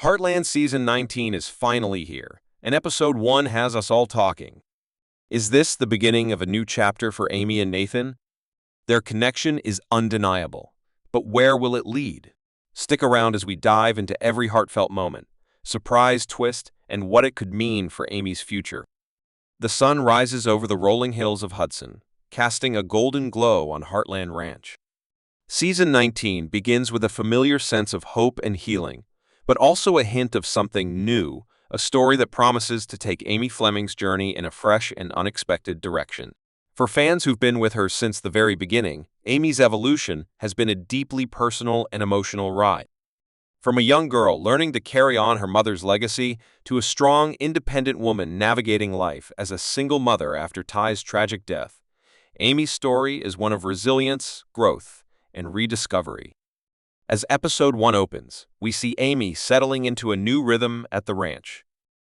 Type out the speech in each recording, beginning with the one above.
Heartland Season 19 is finally here, and Episode 1 has us all talking. Is this the beginning of a new chapter for Amy and Nathan? Their connection is undeniable, but where will it lead? Stick around as we dive into every heartfelt moment, surprise, twist, and what it could mean for Amy's future. The sun rises over the rolling hills of Hudson, casting a golden glow on Heartland Ranch. Season 19 begins with a familiar sense of hope and healing, but also a hint of something new, a story that promises to take Amy Fleming's journey in a fresh and unexpected direction. For fans who've been with her since the very beginning, Amy's evolution has been a deeply personal and emotional ride. From a young girl learning to carry on her mother's legacy to a strong, independent woman navigating life as a single mother after Ty's tragic death, Amy's story is one of resilience, growth, and rediscovery. As Episode 1 opens, we see Amy settling into a new rhythm at the ranch.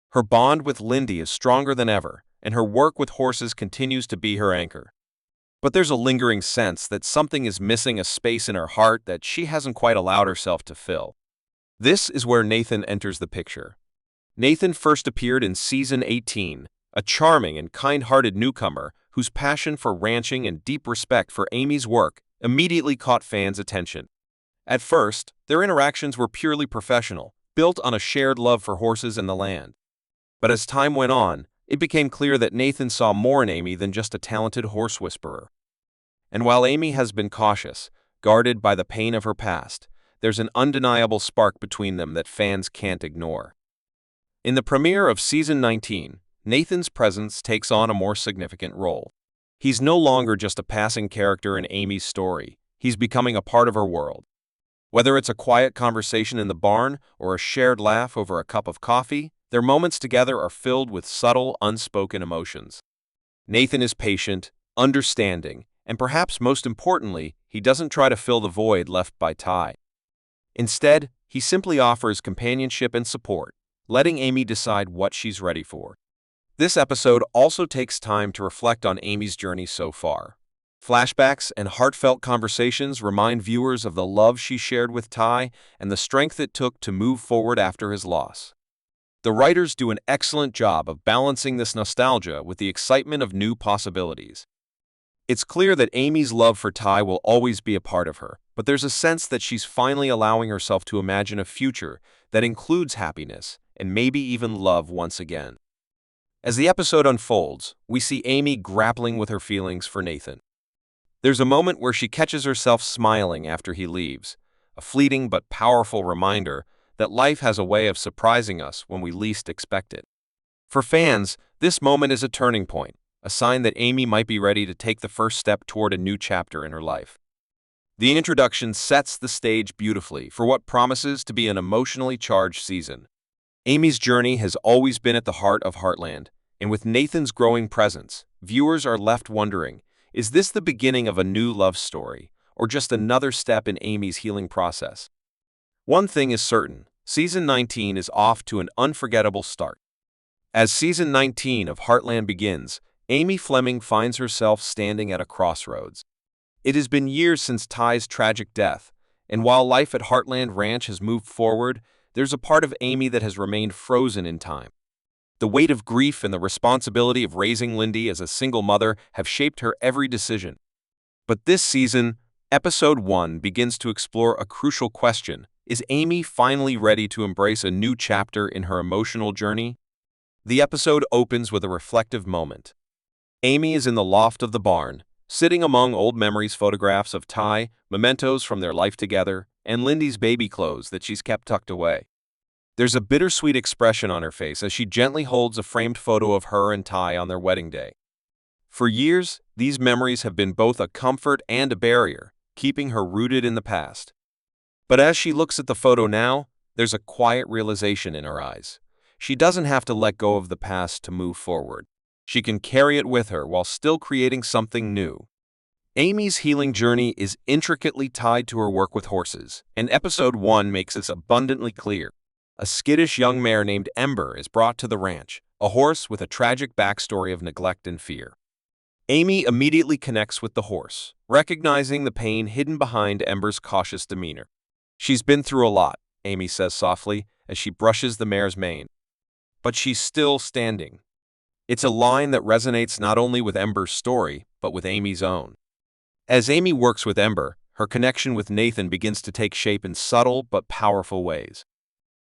Her bond with Lindy is stronger than ever, and her work with horses continues to be her anchor. But there's a lingering sense that something is missing, a space in her heart that she hasn't quite allowed herself to fill. This is where Nathan enters the picture. Nathan first appeared in Season 18, a charming and kind-hearted newcomer whose passion for ranching and deep respect for Amy's work immediately caught fans' attention. At first, their interactions were purely professional, built on a shared love for horses and the land. But as time went on, it became clear that Nathan saw more in Amy than just a talented horse whisperer. And while Amy has been cautious, guarded by the pain of her past, there's an undeniable spark between them that fans can't ignore. In the premiere of Season 19, Nathan's presence takes on a more significant role. He's no longer just a passing character in Amy's story, he's becoming a part of her world. Whether it's a quiet conversation in the barn or a shared laugh over a cup of coffee, their moments together are filled with subtle, unspoken emotions. Nathan is patient, understanding, and perhaps most importantly, he doesn't try to fill the void left by Ty. Instead, he simply offers companionship and support, letting Amy decide what she's ready for. This episode also takes time to reflect on Amy's journey so far. Flashbacks and heartfelt conversations remind viewers of the love she shared with Ty and the strength it took to move forward after his loss. The writers do an excellent job of balancing this nostalgia with the excitement of new possibilities. It's clear that Amy's love for Ty will always be a part of her, but there's a sense that she's finally allowing herself to imagine a future that includes happiness and maybe even love once again. As the episode unfolds, we see Amy grappling with her feelings for Nathan. There's a moment where she catches herself smiling after he leaves, a fleeting but powerful reminder that life has a way of surprising us when we least expect it. For fans, this moment is a turning point, a sign that Amy might be ready to take the first step toward a new chapter in her life. The introduction sets the stage beautifully for what promises to be an emotionally charged season. Amy's journey has always been at the heart of Heartland, and with Nathan's growing presence, viewers are left wondering, is this the beginning of a new love story, or just another step in Amy's healing process? One thing is certain, Season 19 is off to an unforgettable start. As Season 19 of Heartland begins, Amy Fleming finds herself standing at a crossroads. It has been years since Ty's tragic death, and while life at Heartland Ranch has moved forward, there's a part of Amy that has remained frozen in time. The weight of grief and the responsibility of raising Lindy as a single mother have shaped her every decision. But this season, Episode 1 begins to explore a crucial question. Is Amy finally ready to embrace a new chapter in her emotional journey? The episode opens with a reflective moment. Amy is in the loft of the barn, sitting among old memories, photographs of Ty, mementos from their life together, and Lindy's baby clothes that she's kept tucked away. There's a bittersweet expression on her face as she gently holds a framed photo of her and Ty on their wedding day. For years, these memories have been both a comfort and a barrier, keeping her rooted in the past. But as she looks at the photo now, there's a quiet realization in her eyes. She doesn't have to let go of the past to move forward. She can carry it with her while still creating something new. Amy's healing journey is intricately tied to her work with horses, and Episode 1 makes this abundantly clear. A skittish young mare named Ember is brought to the ranch, a horse with a tragic backstory of neglect and fear. Amy immediately connects with the horse, recognizing the pain hidden behind Ember's cautious demeanor. "She's been through a lot," Amy says softly, as she brushes the mare's mane. But she's still standing. It's a line that resonates not only with Ember's story, but with Amy's own. As Amy works with Ember, her connection with Nathan begins to take shape in subtle but powerful ways.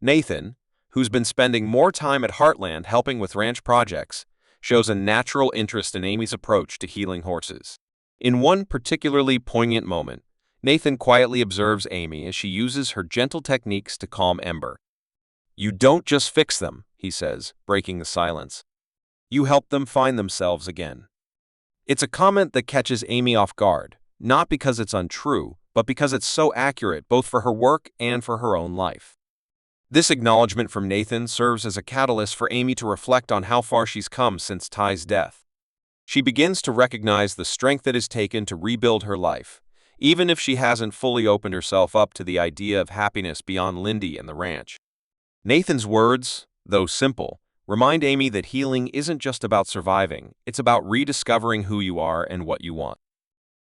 Nathan, who's been spending more time at Heartland helping with ranch projects, shows a natural interest in Amy's approach to healing horses. In one particularly poignant moment, Nathan quietly observes Amy as she uses her gentle techniques to calm Ember. "You don't just fix them," he says, breaking the silence. "You help them find themselves again." It's a comment that catches Amy off guard, not because it's untrue, but because it's so accurate both for her work and for her own life. This acknowledgement from Nathan serves as a catalyst for Amy to reflect on how far she's come since Ty's death. She begins to recognize the strength it has taken to rebuild her life, even if she hasn't fully opened herself up to the idea of happiness beyond Lindy and the ranch. Nathan's words, though simple, remind Amy that healing isn't just about surviving, it's about rediscovering who you are and what you want.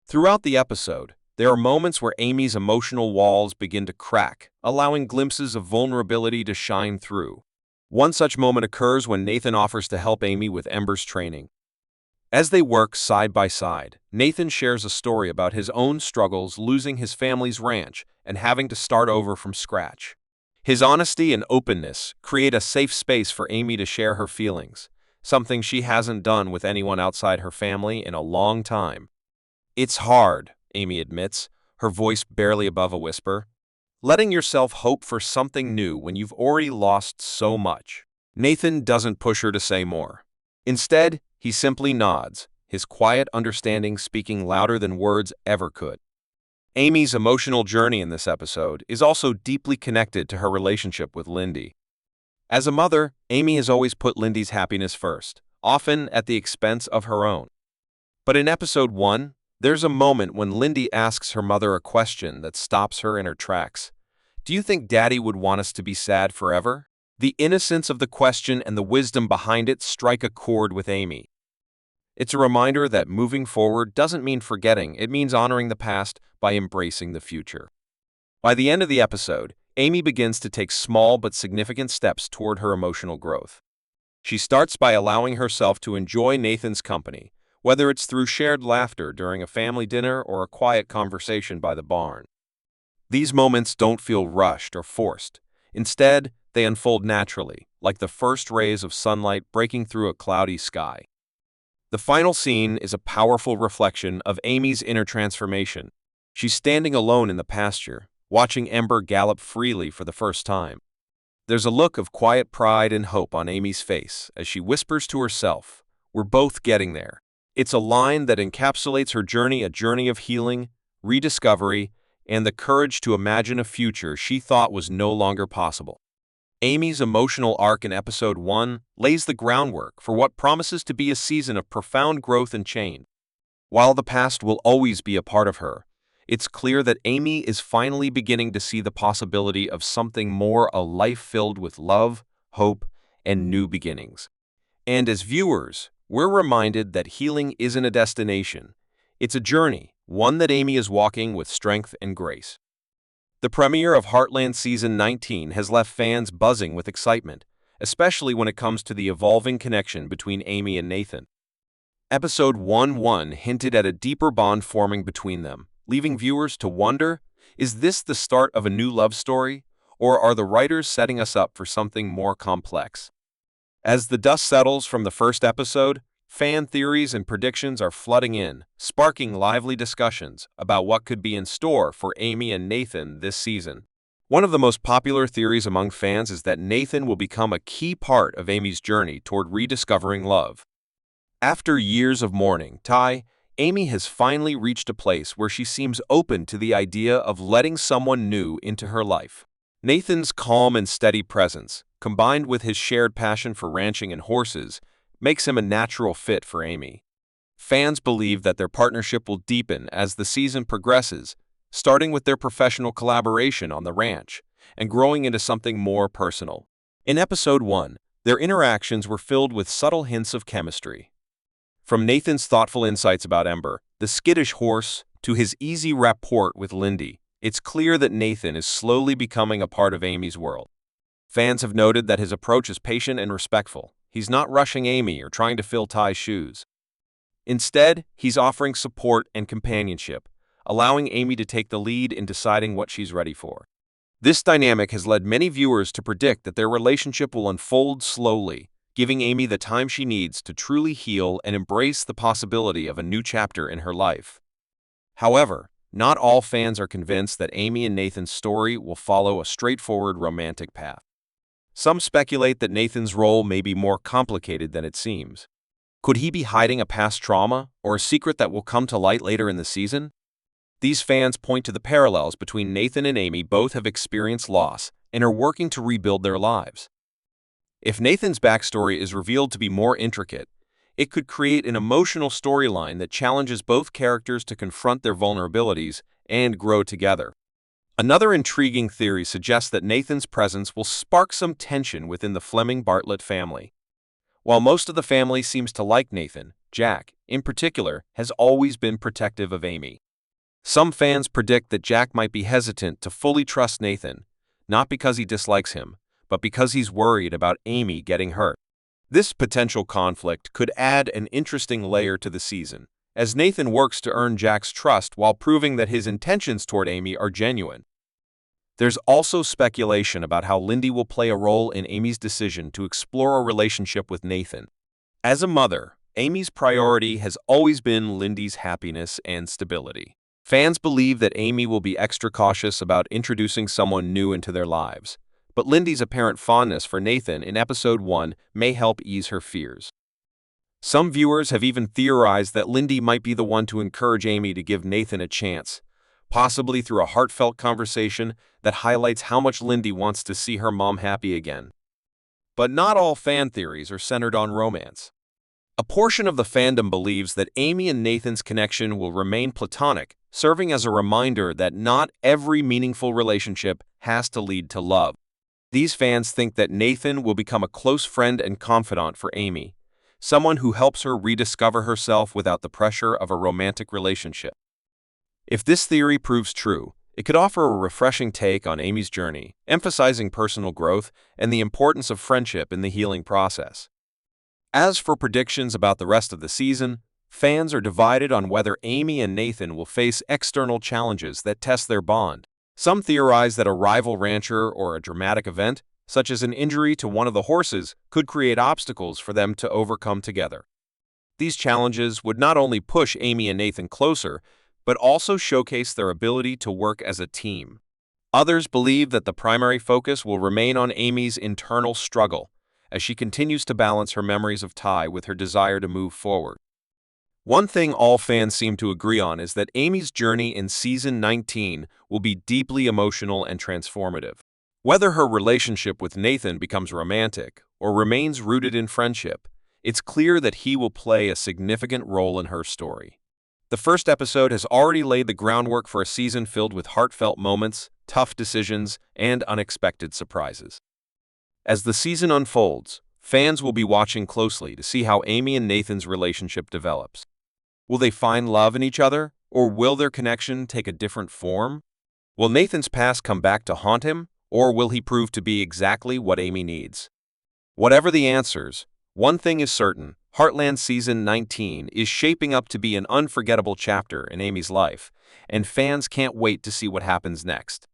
Throughout the episode, there are moments where Amy's emotional walls begin to crack, allowing glimpses of vulnerability to shine through. One such moment occurs when Nathan offers to help Amy with Ember's training. As they work side by side, Nathan shares a story about his own struggles losing his family's ranch and having to start over from scratch. His honesty and openness create a safe space for Amy to share her feelings, something she hasn't done with anyone outside her family in a long time. "It's hard," Amy admits, her voice barely above a whisper. "Letting yourself hope for something new when you've already lost so much." Nathan doesn't push her to say more. Instead, he simply nods, his quiet understanding speaking louder than words ever could. Amy's emotional journey in this episode is also deeply connected to her relationship with Lindy. As a mother, Amy has always put Lindy's happiness first, often at the expense of her own. But in episode 1, there's a moment when Lindy asks her mother a question that stops her in her tracks. "Do you think Daddy would want us to be sad forever?" The innocence of the question and the wisdom behind it strike a chord with Amy. It's a reminder that moving forward doesn't mean forgetting, it means honoring the past by embracing the future. By the end of the episode, Amy begins to take small but significant steps toward her emotional growth. She starts by allowing herself to enjoy Nathan's company, whether it's through shared laughter during a family dinner or a quiet conversation by the barn. These moments don't feel rushed or forced. Instead, they unfold naturally, like the first rays of sunlight breaking through a cloudy sky. The final scene is a powerful reflection of Amy's inner transformation. She's standing alone in the pasture, watching Ember gallop freely for the first time. There's a look of quiet pride and hope on Amy's face as she whispers to herself, "We're both getting there." It's a line that encapsulates her journey, a journey of healing, rediscovery, and the courage to imagine a future she thought was no longer possible. Amy's emotional arc in episode 1 lays the groundwork for what promises to be a season of profound growth and change. While the past will always be a part of her, it's clear that Amy is finally beginning to see the possibility of something more, a life filled with love, hope, and new beginnings. And as viewers, we're reminded that healing isn't a destination. It's a journey, one that Amy is walking with strength and grace. The premiere of Heartland Season 19 has left fans buzzing with excitement, especially when it comes to the evolving connection between Amy and Nathan. Episode 1-1 hinted at a deeper bond forming between them, leaving viewers to wonder, is this the start of a new love story, or are the writers setting us up for something more complex? As the dust settles from the first episode, fan theories and predictions are flooding in, sparking lively discussions about what could be in store for Amy and Nathan this season. One of the most popular theories among fans is that Nathan will become a key part of Amy's journey toward rediscovering love. After years of mourning Ty, Amy has finally reached a place where she seems open to the idea of letting someone new into her life. Nathan's calm and steady presence, combined with his shared passion for ranching and horses, makes him a natural fit for Amy. Fans believe that their partnership will deepen as the season progresses, starting with their professional collaboration on the ranch and growing into something more personal. In episode 1, their interactions were filled with subtle hints of chemistry. From Nathan's thoughtful insights about Ember, the skittish horse, to his easy rapport with Lindy, it's clear that Nathan is slowly becoming a part of Amy's world. Fans have noted that his approach is patient and respectful. He's not rushing Amy or trying to fill Ty's shoes. Instead, he's offering support and companionship, allowing Amy to take the lead in deciding what she's ready for. This dynamic has led many viewers to predict that their relationship will unfold slowly, giving Amy the time she needs to truly heal and embrace the possibility of a new chapter in her life. However, not all fans are convinced that Amy and Nathan's story will follow a straightforward romantic path. Some speculate that Nathan's role may be more complicated than it seems. Could he be hiding a past trauma or a secret that will come to light later in the season? These fans point to the parallels between Nathan and Amy. Both have experienced loss and are working to rebuild their lives. If Nathan's backstory is revealed to be more intricate, it could create an emotional storyline that challenges both characters to confront their vulnerabilities and grow together. Another intriguing theory suggests that Nathan's presence will spark some tension within the Fleming-Bartlett family. While most of the family seems to like Nathan, Jack, in particular, has always been protective of Amy. Some fans predict that Jack might be hesitant to fully trust Nathan, not because he dislikes him, but because he's worried about Amy getting hurt. This potential conflict could add an interesting layer to the season, as Nathan works to earn Jack's trust while proving that his intentions toward Amy are genuine. There's also speculation about how Lindy will play a role in Amy's decision to explore a relationship with Nathan. As a mother, Amy's priority has always been Lindy's happiness and stability. Fans believe that Amy will be extra cautious about introducing someone new into their lives, but Lindy's apparent fondness for Nathan in episode 1 may help ease her fears. Some viewers have even theorized that Lindy might be the one to encourage Amy to give Nathan a chance, possibly through a heartfelt conversation that highlights how much Lindy wants to see her mom happy again. But not all fan theories are centered on romance. A portion of the fandom believes that Amy and Nathan's connection will remain platonic, serving as a reminder that not every meaningful relationship has to lead to love. These fans think that Nathan will become a close friend and confidant for Amy, someone who helps her rediscover herself without the pressure of a romantic relationship. If this theory proves true, it could offer a refreshing take on Amy's journey, emphasizing personal growth and the importance of friendship in the healing process. As for predictions about the rest of the season, fans are divided on whether Amy and Nathan will face external challenges that test their bond. Some theorize that a rival rancher or a dramatic event, such as an injury to one of the horses, could create obstacles for them to overcome together. These challenges would not only push Amy and Nathan closer, but also showcase their ability to work as a team. Others believe that the primary focus will remain on Amy's internal struggle, as she continues to balance her memories of Ty with her desire to move forward. One thing all fans seem to agree on is that Amy's journey in Season 19 will be deeply emotional and transformative. Whether her relationship with Nathan becomes romantic or remains rooted in friendship, it's clear that he will play a significant role in her story. The first episode has already laid the groundwork for a season filled with heartfelt moments, tough decisions, and unexpected surprises. As the season unfolds, fans will be watching closely to see how Amy and Nathan's relationship develops. Will they find love in each other, or will their connection take a different form? Will Nathan's past come back to haunt him, or will he prove to be exactly what Amy needs? Whatever the answers, one thing is certain: Heartland Season 19 is shaping up to be an unforgettable chapter in Amy's life, and fans can't wait to see what happens next.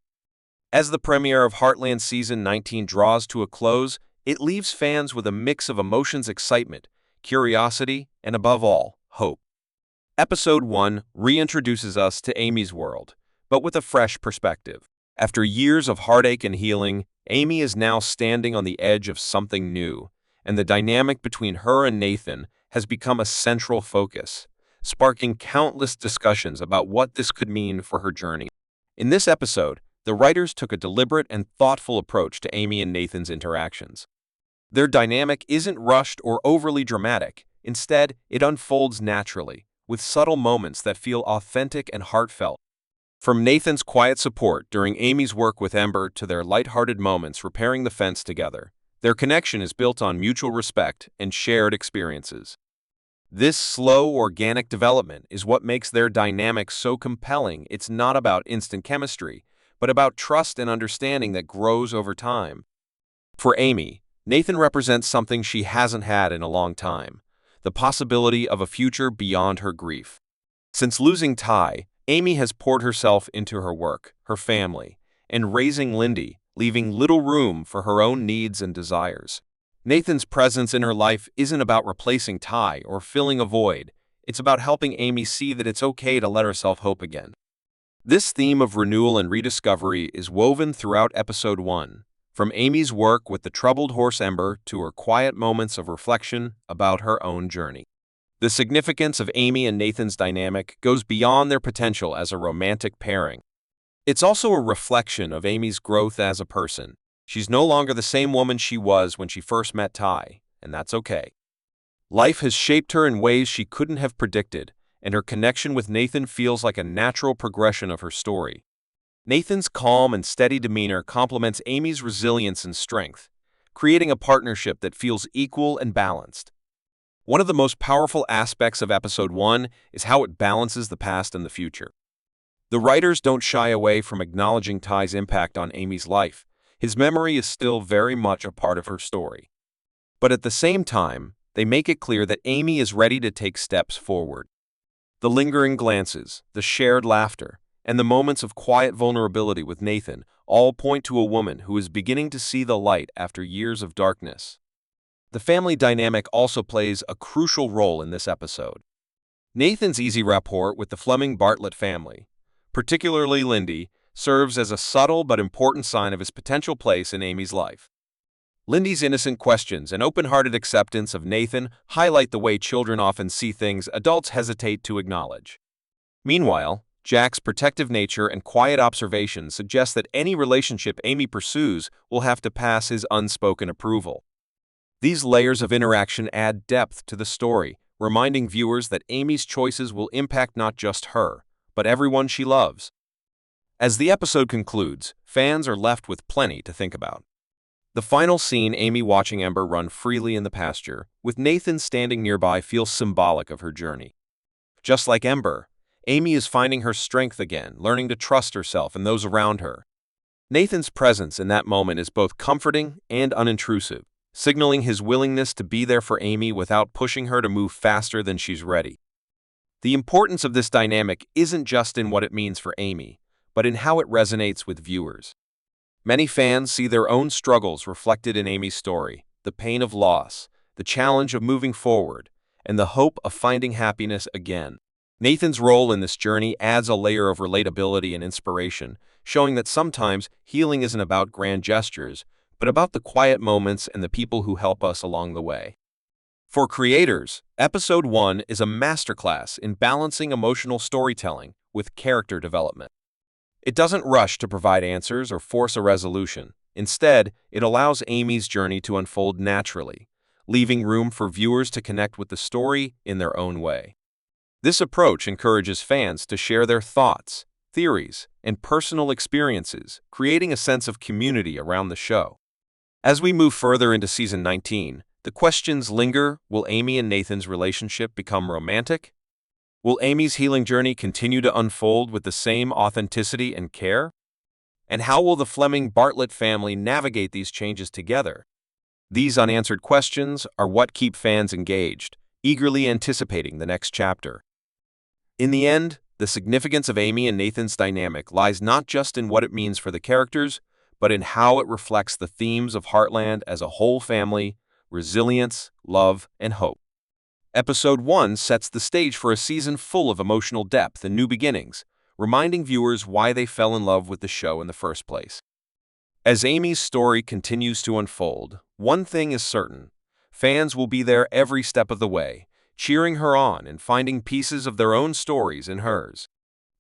As the premiere of Heartland Season 19 draws to a close, it leaves fans with a mix of emotions: excitement, curiosity, and above all, hope. Episode 1 reintroduces us to Amy's world, but with a fresh perspective. After years of heartache and healing, Amy is now standing on the edge of something new, and the dynamic between her and Nathan has become a central focus, sparking countless discussions about what this could mean for her journey. In this episode, the writers took a deliberate and thoughtful approach to Amy and Nathan's interactions. Their dynamic isn't rushed or overly dramatic. Instead, it unfolds naturally, with subtle moments that feel authentic and heartfelt. From Nathan's quiet support during Amy's work with Ember to their lighthearted moments repairing the fence together, their connection is built on mutual respect and shared experiences. This slow, organic development is what makes their dynamic so compelling. It's not about instant chemistry, but about trust and understanding that grows over time. For Amy, Nathan represents something she hasn't had in a long time, the possibility of a future beyond her grief. Since losing Ty, Amy has poured herself into her work, her family, and raising Lindy, leaving little room for her own needs and desires. Nathan's presence in her life isn't about replacing Ty or filling a void. It's about helping Amy see that it's okay to let herself hope again. This theme of renewal and rediscovery is woven throughout episode 1, from Amy's work with the troubled horse Ember to her quiet moments of reflection about her own journey. The significance of Amy and Nathan's dynamic goes beyond their potential as a romantic pairing. It's also a reflection of Amy's growth as a person. She's no longer the same woman she was when she first met Ty, and that's okay. Life has shaped her in ways she couldn't have predicted, and her connection with Nathan feels like a natural progression of her story. Nathan's calm and steady demeanor complements Amy's resilience and strength, creating a partnership that feels equal and balanced. One of the most powerful aspects of episode 1 is how it balances the past and the future. The writers don't shy away from acknowledging Ty's impact on Amy's life. His memory is still very much a part of her story. But at the same time, they make it clear that Amy is ready to take steps forward. The lingering glances, the shared laughter, and the moments of quiet vulnerability with Nathan all point to a woman who is beginning to see the light after years of darkness. The family dynamic also plays a crucial role in this episode. Nathan's easy rapport with the Fleming-Bartlett family, particularly Lindy, serves as a subtle but important sign of his potential place in Amy's life. Lindy's innocent questions and open-hearted acceptance of Nathan highlight the way children often see things adults hesitate to acknowledge. Meanwhile, Jack's protective nature and quiet observation suggest that any relationship Amy pursues will have to pass his unspoken approval. These layers of interaction add depth to the story, reminding viewers that Amy's choices will impact not just her, but everyone she loves. As the episode concludes, fans are left with plenty to think about. The final scene, Amy watching Ember run freely in the pasture, with Nathan standing nearby, feels symbolic of her journey. Just like Ember, Amy is finding her strength again, learning to trust herself and those around her. Nathan's presence in that moment is both comforting and unintrusive, signaling his willingness to be there for Amy without pushing her to move faster than she's ready. The importance of this dynamic isn't just in what it means for Amy, but in how it resonates with viewers. Many fans see their own struggles reflected in Amy's story, the pain of loss, the challenge of moving forward, and the hope of finding happiness again. Nathan's role in this journey adds a layer of relatability and inspiration, showing that sometimes healing isn't about grand gestures, but about the quiet moments and the people who help us along the way. For creators, episode 1 is a masterclass in balancing emotional storytelling with character development. It doesn't rush to provide answers or force a resolution. Instead, it allows Amy's journey to unfold naturally, leaving room for viewers to connect with the story in their own way. This approach encourages fans to share their thoughts, theories, and personal experiences, creating a sense of community around the show. As we move further into season 19, the questions linger: will Amy and Nathan's relationship become romantic? Will Amy's healing journey continue to unfold with the same authenticity and care? And how will the Fleming-Bartlett family navigate these changes together? These unanswered questions are what keep fans engaged, eagerly anticipating the next chapter. In the end, the significance of Amy and Nathan's dynamic lies not just in what it means for the characters, but in how it reflects the themes of Heartland as a whole family: resilience, love, and hope. Episode 1 sets the stage for a season full of emotional depth and new beginnings, reminding viewers why they fell in love with the show in the first place. As Amy's story continues to unfold, one thing is certain: fans will be there every step of the way, cheering her on and finding pieces of their own stories in hers.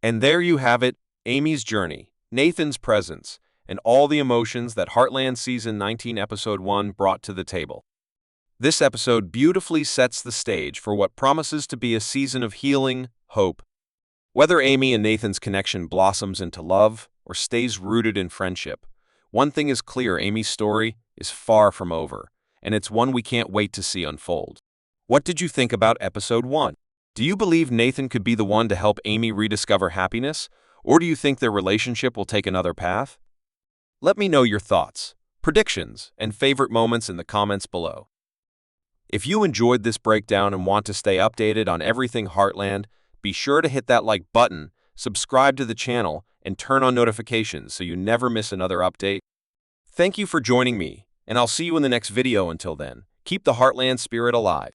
And there you have it, Amy's journey, Nathan's presence, and all the emotions that Heartland Season 19 Episode 1 brought to the table. This episode beautifully sets the stage for what promises to be a season of healing, hope. Whether Amy and Nathan's connection blossoms into love or stays rooted in friendship, one thing is clear: Amy's story is far from over, and it's one we can't wait to see unfold. What did you think about episode 1? Do you believe Nathan could be the one to help Amy rediscover happiness, or do you think their relationship will take another path? Let me know your thoughts. predictions, and favorite moments in the comments below. If you enjoyed this breakdown and want to stay updated on everything Heartland, be sure to hit that like button, subscribe to the channel, and turn on notifications so you never miss another update. Thank you for joining me, and I'll see you in the next video. Until then, keep the Heartland spirit alive.